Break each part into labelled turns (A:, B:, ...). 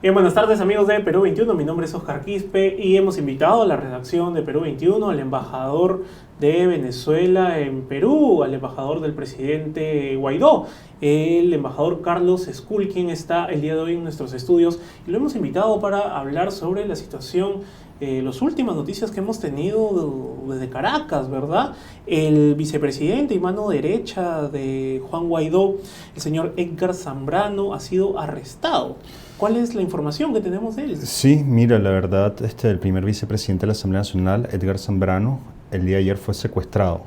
A: Bien, buenas tardes amigos de Perú 21, mi nombre es Oscar Quispe y hemos invitado a la redacción de Perú 21 al embajador de Venezuela en Perú, al embajador del presidente Guaidó, el embajador Carlos Escul, quien está el día de hoy en nuestros estudios, y lo hemos invitado para hablar sobre la situación, las últimas noticias que hemos tenido desde Caracas, ¿verdad? El vicepresidente y mano derecha de Juan Guaidó, el señor Edgar Zambrano, ha sido arrestado. ¿Cuál es la información que tenemos de él?
B: Sí, mira, la verdad, el primer vicepresidente de la Asamblea Nacional, Edgar Zambrano, el día de ayer fue secuestrado,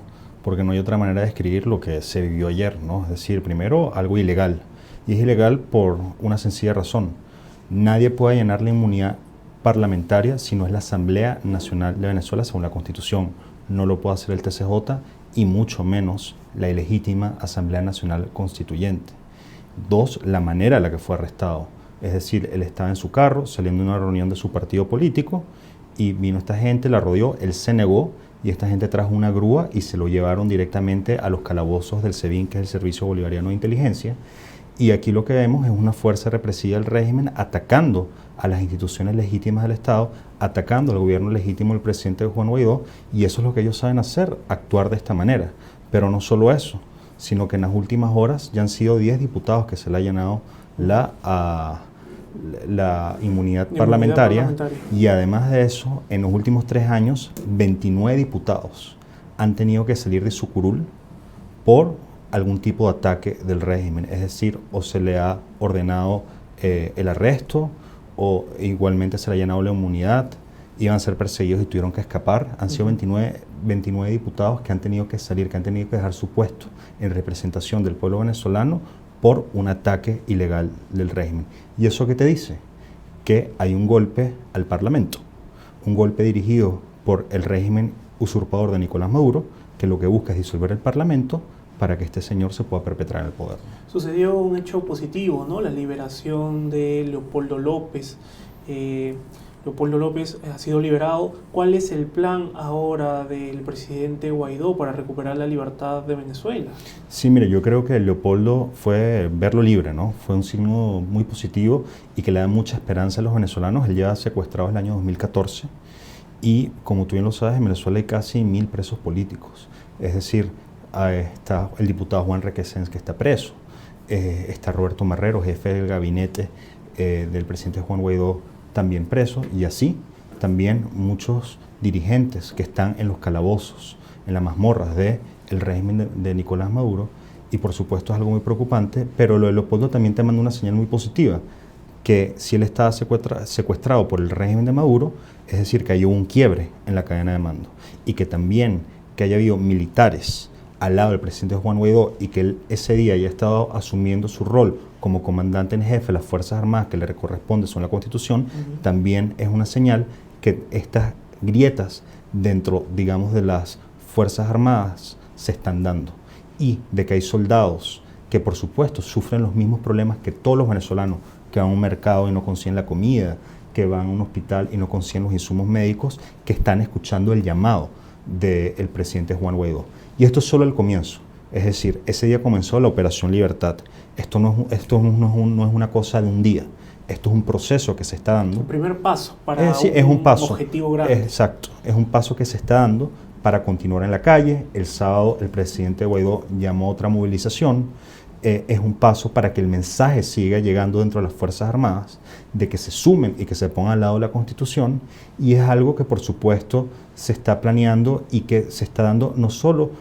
B: porque no hay otra manera de describir lo que se vivió ayer, ¿no? Es decir, primero, algo ilegal, y es ilegal por una sencilla razón. Nadie puede llenar la inmunidad parlamentaria si no es la Asamblea Nacional de Venezuela según la Constitución. No lo puede hacer el TCJ y mucho menos la ilegítima Asamblea Nacional Constituyente. Dos, la manera en la que fue arrestado. Es decir, él estaba en su carro saliendo de una reunión de su partido político y vino esta gente, la rodeó, él se negó y esta gente trajo una grúa y se lo llevaron directamente a los calabozos del SEBIN, que es el Servicio Bolivariano de Inteligencia. Y aquí lo que vemos es una fuerza represiva del régimen atacando a las instituciones legítimas del Estado, atacando al gobierno legítimo del presidente Juan Guaidó, y eso es lo que ellos saben hacer, actuar de esta manera. Pero no solo eso, sino que en las últimas horas ya han sido 10 diputados que se le ha llenado la inmunidad parlamentaria, y además de eso, en los últimos 3 años, 29 diputados han tenido que salir de su curul por algún tipo de ataque del régimen, es decir, o se le ha ordenado el arresto, o igualmente se le ha llenado la inmunidad, iban a ser perseguidos y tuvieron que escapar. Han sido 29 diputados que han tenido que salir, que han tenido que dejar su puesto en representación del pueblo venezolano por un ataque ilegal del régimen. ¿Y eso qué te dice? Que hay un golpe al Parlamento, un golpe dirigido por el régimen usurpador de Nicolás Maduro, que lo que busca es disolver el Parlamento para que este señor se pueda perpetrar en el poder.
A: Sucedió un hecho positivo, ¿no? La liberación de Leopoldo López. Leopoldo López ha sido liberado. ¿Cuál es el plan ahora del presidente Guaidó para recuperar la libertad de Venezuela?
B: Sí, mire, yo creo que Leopoldo fue verlo libre, ¿no? Fue un signo muy positivo y que le da mucha esperanza a los venezolanos. Él lleva secuestrado el año 2014 y, como tú bien lo sabes, en Venezuela hay casi 1000 presos políticos. Es decir, está el diputado Juan Requesens, que está preso. Está Roberto Marrero, jefe del gabinete del presidente Juan Guaidó, también preso, y así también muchos dirigentes que están en los calabozos, en las mazmorras del régimen de Nicolás Maduro, y por supuesto es algo muy preocupante, pero lo de Leopoldo también te manda una señal muy positiva, que si él estaba secuestrado por el régimen de Maduro, es decir, que hay un quiebre en la cadena de mando, y que también que haya habido militares al lado del presidente Juan Guaidó y que él ese día haya estado asumiendo su rol como comandante en jefe de las Fuerzas Armadas que le corresponde según la Constitución, también es una señal que estas grietas dentro, digamos, de las Fuerzas Armadas se están dando, y de que hay soldados que por supuesto sufren los mismos problemas que todos los venezolanos, que van a un mercado y no consiguen la comida, que van a un hospital y no consiguen los insumos médicos, que están escuchando el llamado del presidente Juan Guaidó. Y esto es solo el comienzo, es decir, ese día comenzó la Operación Libertad. Esto no es una cosa de un día, esto es un proceso que se está dando.
A: Un primer paso para
B: un
A: objetivo grande.
B: Exacto, es un paso que se está dando para continuar en la calle. El sábado el presidente Guaidó llamó a otra movilización. Es un paso para que el mensaje siga llegando dentro de las Fuerzas Armadas, de que se sumen y que se pongan al lado de la Constitución, y es algo que por supuesto se está planeando y que se está dando no solo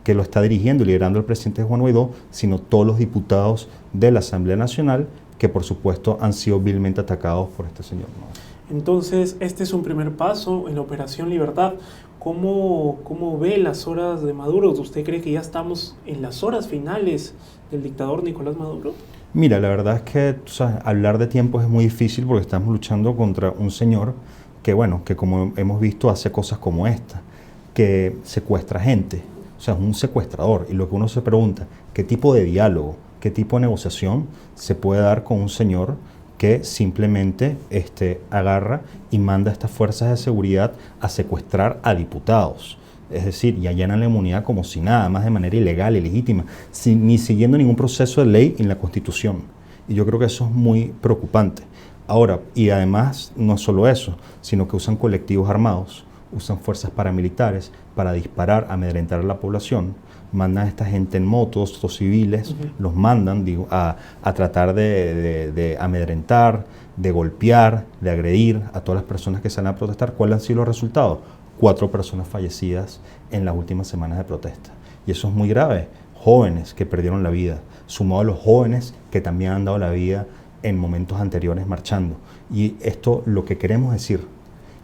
B: que lo está dirigiendo y liderando el presidente Juan Guaidó, sino todos los diputados de la Asamblea Nacional, que por supuesto han sido vilmente atacados por este señor, ¿no?
A: Entonces, este es un primer paso en la Operación Libertad. ¿Cómo ve las horas de Maduro? ¿Usted cree que ya estamos en las horas finales del dictador Nicolás Maduro?
B: Mira, la verdad es que hablar de tiempos es muy difícil porque estamos luchando contra un señor que, bueno, que como hemos visto hace cosas como esta, que secuestra gente, o sea, es un secuestrador. Y lo que uno se pregunta, ¿qué tipo de diálogo, qué tipo de negociación se puede dar con un señor que simplemente agarra y manda a estas fuerzas de seguridad a secuestrar a diputados? Es decir, y allanan la inmunidad como si nada, más de manera ilegal, ilegítima, ni siguiendo ningún proceso de ley en la Constitución. Y yo creo que eso es muy preocupante. Ahora, y además no es solo eso, sino que usan colectivos armados, usan fuerzas paramilitares para disparar, amedrentar a la población, mandan a esta gente en motos, estos civiles, los mandan a tratar de amedrentar, de golpear, de agredir a todas las personas que salen a protestar. ¿Cuáles han sido los resultados? 4 personas fallecidas en las últimas semanas de protesta. Y eso es muy grave. Jóvenes que perdieron la vida, sumado a los jóvenes que también han dado la vida en momentos anteriores marchando. Y esto lo que queremos decir,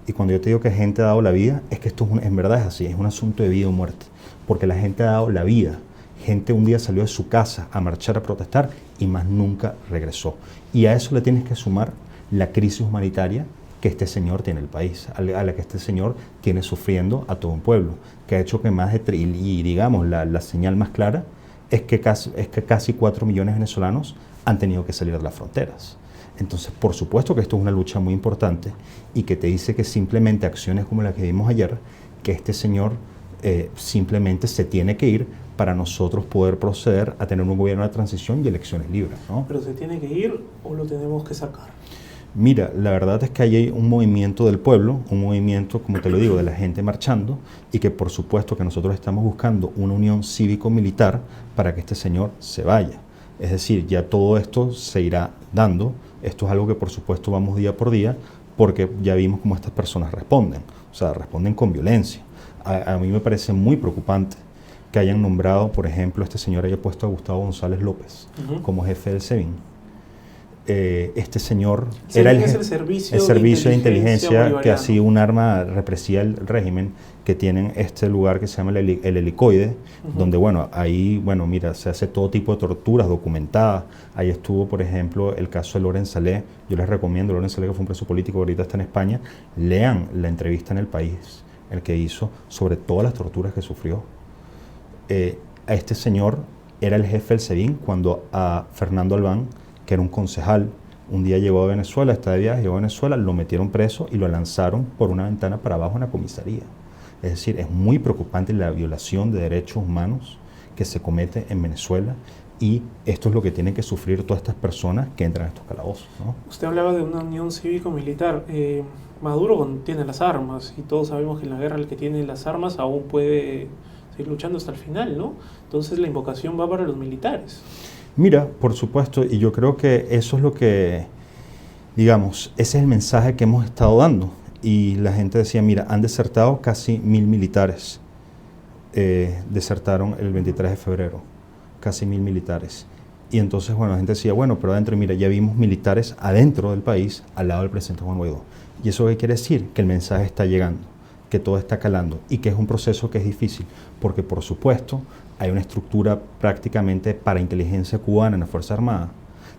B: y cuando yo te digo que gente ha dado la vida, es que esto en verdad es así, es un asunto de vida o muerte, porque la gente ha dado la vida. Gente un día salió de su casa a marchar, a protestar y más nunca regresó. Y a eso le tienes que sumar la crisis humanitaria que este señor tiene el país, a la que este señor tiene sufriendo a todo un pueblo, que ha hecho que más de, y digamos, la señal más clara es que casi 4 millones de venezolanos han tenido que salir de las fronteras. Entonces, por supuesto que esto es una lucha muy importante y que te dice que simplemente acciones como la que vimos ayer, que este señor simplemente se tiene que ir para nosotros poder proceder a tener un gobierno de transición y elecciones libres, ¿no?
A: ¿Pero se tiene que ir o lo tenemos que sacar?
B: Mira, la verdad es que hay un movimiento del pueblo, un movimiento, como te lo digo, de la gente marchando y que por supuesto que nosotros estamos buscando una unión cívico-militar para que este señor se vaya. Es decir, ya todo esto se irá dando. Esto es algo que por supuesto vamos día por día porque ya vimos cómo estas personas responden. O sea, responden con violencia. A mí me parece muy preocupante que hayan nombrado, por ejemplo, este señor haya puesto a Gustavo González López como jefe del SEBIN. Este señor era el servicio de inteligencia que ha sido un arma represiva del régimen, que tienen este lugar que se llama el helicoide, donde, bueno, ahí, bueno, mira, se hace todo tipo de torturas documentadas. Ahí estuvo, por ejemplo, el caso de Loren Saleh. Yo les recomiendo, Loren Saleh, que fue un preso político, ahorita está en España, lean la entrevista en El País, el que hizo sobre todas las torturas que sufrió. A este señor era el jefe del SEBIN cuando a Fernando Albán, que era un concejal, un día llegó a Venezuela, está de viaje, llegó a Venezuela, lo metieron preso y lo lanzaron por una ventana para abajo en la comisaría. Es decir, es muy preocupante la violación de derechos humanos que se comete en Venezuela y esto es lo que tienen que sufrir todas estas personas que entran a estos calabozos, ¿no?
A: Usted hablaba de una unión cívico-militar. Maduro tiene las armas y todos sabemos que en la guerra el que tiene las armas aún puede seguir luchando hasta el final, ¿no? Entonces la invocación va para los militares.
B: Mira, por supuesto, y yo creo que eso es lo que, digamos, ese es el mensaje que hemos estado dando. Y la gente decía, mira, han desertado casi 1000 militares. Desertaron el 23 de febrero, casi 1000 militares. Y entonces, bueno, la gente decía, bueno, pero adentro, mira, ya vimos militares adentro del país, al lado del presidente Juan Guaidó. ¿Y eso qué quiere decir? Que el mensaje está llegando, que todo está calando y que es un proceso que es difícil, porque por supuesto hay una estructura prácticamente para inteligencia cubana en la Fuerza Armada.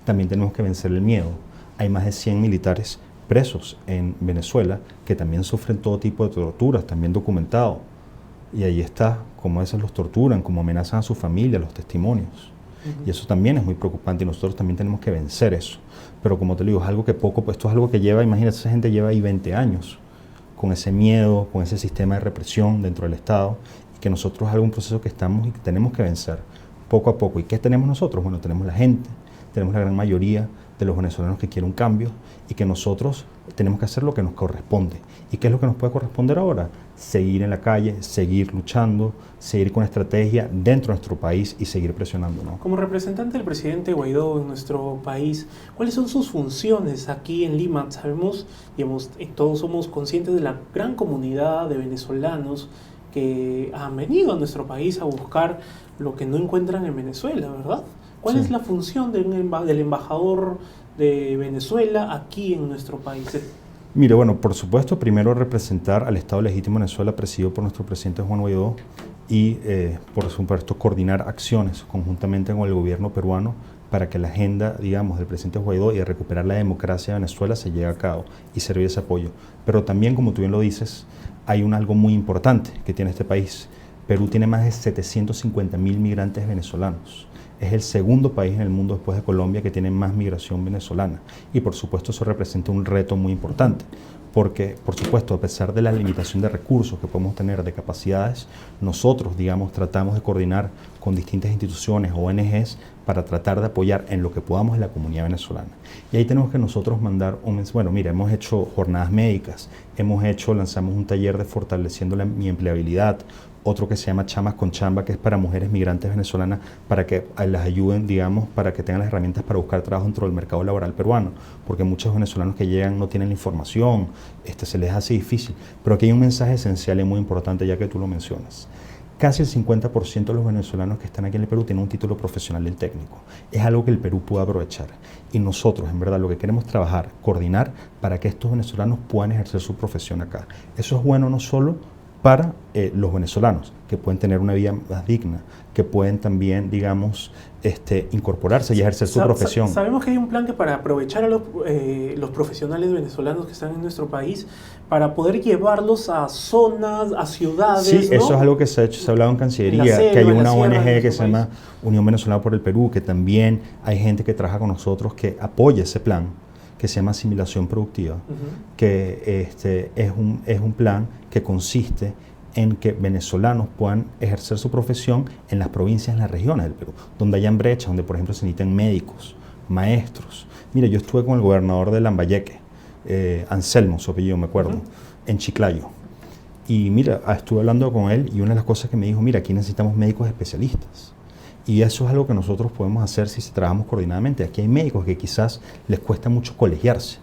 B: También tenemos que vencer el miedo. Hay más de 100 militares presos en Venezuela que también sufren todo tipo de torturas, también documentado. Y ahí está, cómo esas los torturan, cómo amenazan a su familia, los testimonios. Y eso también es muy preocupante y nosotros también tenemos que vencer eso. Pero como te digo, es algo que esto es algo que lleva, imagínate, esa gente lleva ahí 20 años con ese miedo, con ese sistema de represión dentro del Estado, y que nosotros es algún proceso que estamos y que tenemos que vencer poco a poco. ¿Y qué tenemos nosotros? Bueno, tenemos la gente, tenemos la gran mayoría de los venezolanos que quieren un cambio y que nosotros tenemos que hacer lo que nos corresponde. ¿Y qué es lo que nos puede corresponder ahora? Seguir en la calle, seguir luchando, seguir con estrategia dentro de nuestro país y seguir presionando, ¿no?
A: Como representante del presidente Guaidó en nuestro país, ¿cuáles son sus funciones aquí en Lima? Sabemos, digamos, todos somos conscientes de la gran comunidad de venezolanos que han venido a nuestro país a buscar lo que no encuentran en Venezuela, ¿verdad? ¿Cuál es la función del embajador de Venezuela aquí en nuestro país?
B: Mire, bueno, por supuesto, primero representar al Estado legítimo de Venezuela presidido por nuestro presidente Juan Guaidó y, por supuesto, coordinar acciones conjuntamente con el gobierno peruano para que la agenda, digamos, del presidente Guaidó y de recuperar la democracia de Venezuela se lleve a cabo y servir ese apoyo. Pero también, como tú bien lo dices, hay algo muy importante que tiene este país. Perú tiene más de 750.000 migrantes venezolanos. Es el segundo país en el mundo después de Colombia que tiene más migración venezolana. Y por supuesto eso representa un reto muy importante, porque, por supuesto, a pesar de la limitación de recursos que podemos tener, de capacidades, nosotros, digamos, tratamos de coordinar con distintas instituciones, ONGs, para tratar de apoyar en lo que podamos a la comunidad venezolana. Y ahí tenemos que nosotros mandar un mensaje. Bueno, mira, hemos hecho jornadas médicas, lanzamos un taller de fortaleciendo mi empleabilidad, otro que se llama Chamas con Chamba, que es para mujeres migrantes venezolanas, para que las ayuden, digamos, para que tengan las herramientas para buscar trabajo dentro del mercado laboral peruano, porque muchos venezolanos que llegan no tienen la información, se les hace difícil. Pero aquí hay un mensaje esencial y muy importante, ya que tú lo mencionas. Casi el 50% de los venezolanos que están aquí en el Perú tienen un título profesional del técnico. Es algo que el Perú puede aprovechar. Y nosotros, en verdad, lo que queremos trabajar, coordinar para que estos venezolanos puedan ejercer su profesión acá. Eso es bueno no solo para los venezolanos, que pueden tener una vida más digna, que pueden también, digamos, incorporarse y ejercer su profesión.
A: Sabemos que hay un plan que para aprovechar a los profesionales venezolanos que están en nuestro país, para poder llevarlos a zonas, a ciudades.
B: Sí,
A: ¿no?
B: Eso es algo que se ha hecho, se ha hablado en Cancillería,
A: selva,
B: que hay una ONG que se
A: país.
B: llama Unión Venezolana por el Perú, que también hay gente que trabaja con nosotros que apoya ese plan, que se llama Asimilación Productiva, que es un plan que consiste en que venezolanos puedan ejercer su profesión en las provincias, en las regiones del Perú, donde hayan brechas, donde por ejemplo se necesitan médicos, maestros. Mira, yo estuve con el gobernador de Lambayeque, Anselmo, su apellido, me acuerdo, en Chiclayo. Y mira, estuve hablando con él y una de las cosas que me dijo, mira, aquí necesitamos médicos especialistas. Y eso es algo que nosotros podemos hacer si trabajamos coordinadamente. Aquí hay médicos que quizás les cuesta mucho colegiarse,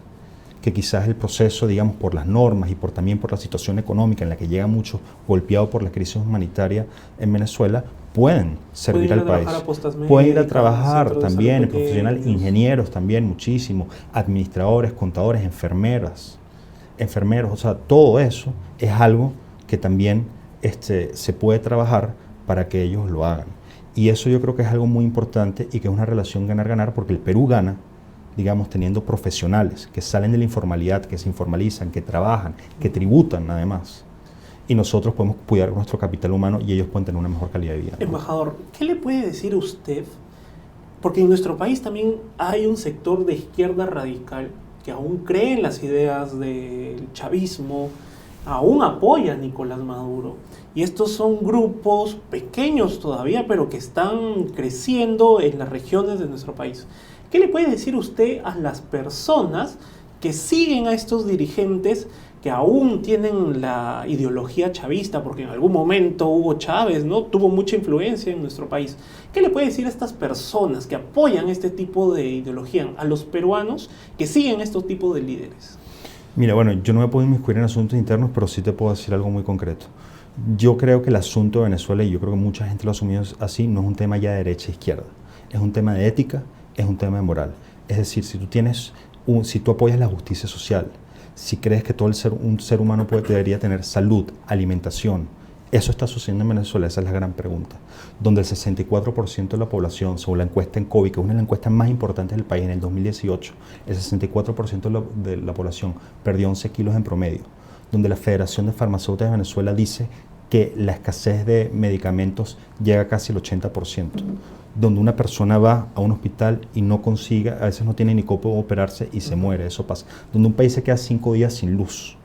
B: que quizás el proceso, digamos, por las normas y también por la situación económica en la que llega mucho golpeado por la crisis humanitaria en Venezuela, pueden servir al país. Pueden ir a trabajar también, profesionales, ingenieros también muchísimo, administradores, contadores, enfermeros, o sea, todo eso es algo que también se puede trabajar para que ellos lo hagan. Y eso yo creo que es algo muy importante y que es una relación ganar-ganar, porque el Perú gana, digamos, teniendo profesionales que salen de la informalidad, que se informalizan, que trabajan, que tributan además. Y nosotros podemos cuidar nuestro capital humano y ellos pueden tener una mejor calidad de vida, ¿no?
A: Embajador, ¿qué le puede decir usted? Porque en nuestro país también hay un sector de izquierda radical que aún cree en las ideas del chavismo, aún apoya a Nicolás Maduro. Y estos son grupos pequeños todavía, pero que están creciendo en las regiones de nuestro país. ¿Qué le puede decir usted a las personas que siguen a estos dirigentes que aún tienen la ideología chavista? Porque en algún momento Hugo Chávez, ¿no?, tuvo mucha influencia en nuestro país. ¿Qué le puede decir a estas personas que apoyan este tipo de ideología, a los peruanos que siguen estos tipos de líderes?
B: Mira, bueno, yo no me puedo inmiscuir en asuntos internos, pero sí te puedo decir algo muy concreto. Yo creo que el asunto de Venezuela, y yo creo que mucha gente lo ha asumido así, no es un tema ya de derecha e izquierda. Es un tema de ética, es un tema de moral. Es decir, si tú apoyas la justicia social, si crees que un ser humano debería tener salud, alimentación, ¿eso está sucediendo en Venezuela? Esa es la gran pregunta. Donde el 64% de la población, según la encuesta en COVID, que es una de las encuestas más importantes del país en el 2018, el 64% de la población perdió 11 kilos en promedio. Donde la Federación de Farmacéuticas de Venezuela dice que la escasez de medicamentos llega casi al 80%. Donde una persona va a un hospital y no consigue, a veces no tiene ni cómo operarse y se muere, eso pasa. Donde un país se queda 5 días sin luz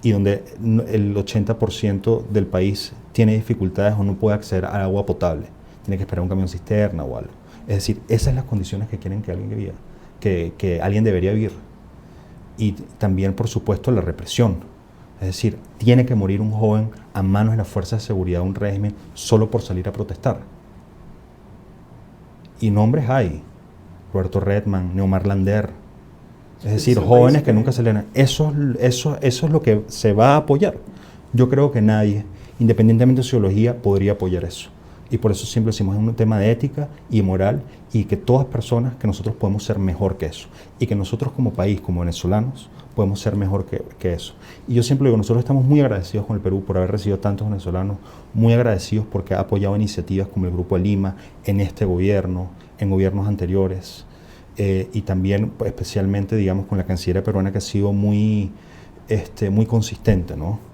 B: y donde el 80% del país tiene dificultades o no puede acceder a agua potable, tiene que esperar un camión cisterna o algo. Es decir, esas son las condiciones que quieren que alguien viva, que alguien debería vivir. Y también, por supuesto, la represión. Es decir, tiene que morir un joven a manos de las fuerzas de seguridad de un régimen solo por salir a protestar. Y nombres hay, Roberto Redman, Neomar Lander, es decir, jóvenes que nunca se leen. Eso es lo que se va a apoyar. Yo creo que nadie, independientemente de su ideología, podría apoyar eso. Y por eso siempre decimos, es un tema de ética y moral, y que todas personas, que nosotros podemos ser mejor que eso. Y que nosotros como país, como venezolanos, podemos ser mejor que eso. Y yo siempre digo, nosotros estamos muy agradecidos con el Perú por haber recibido tantos venezolanos, muy agradecidos porque ha apoyado iniciativas como el Grupo de Lima, en este gobierno, en gobiernos anteriores, y también pues, especialmente, digamos, con la Cancillería peruana, que ha sido muy consistente, ¿no?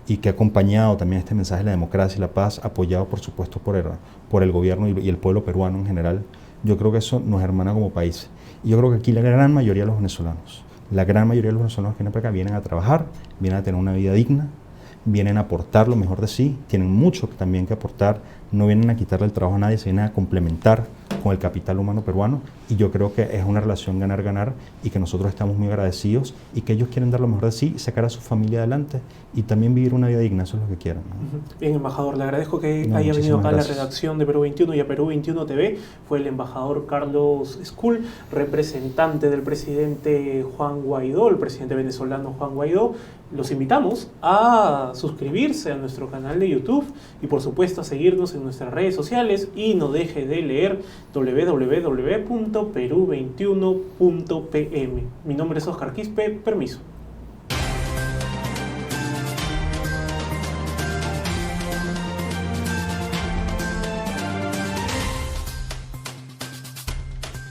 B: Y que ha acompañado también este mensaje de la democracia y la paz, apoyado por supuesto por el gobierno y el pueblo peruano en general. Yo creo que eso nos hermana como país. Y yo creo que aquí la gran mayoría de los venezolanos La gran mayoría de los venezolanos que vienen para acá vienen a trabajar, vienen a tener una vida digna, vienen a aportar lo mejor de sí, tienen mucho también que aportar, no vienen a quitarle el trabajo a nadie, se vienen a complementar con el capital humano peruano, y yo creo que es una relación ganar-ganar y que nosotros estamos muy agradecidos y que ellos quieren dar lo mejor de sí, sacar a su familia adelante y también vivir una vida digna, eso es lo que quieren, ¿no?
A: Bien, embajador, le agradezco que
B: No,
A: haya venido acá a la
B: gracias.
A: redacción de Perú 21 y a Perú 21 TV. Fue el embajador Carlos Skull, representante del presidente Juan Guaidó, el presidente venezolano Juan Guaidó. Los invitamos a suscribirse a nuestro canal de YouTube y por supuesto a seguirnos en nuestras redes sociales, y no deje de leer www.peru21.pm. Mi nombre es Oscar Quispe, permiso.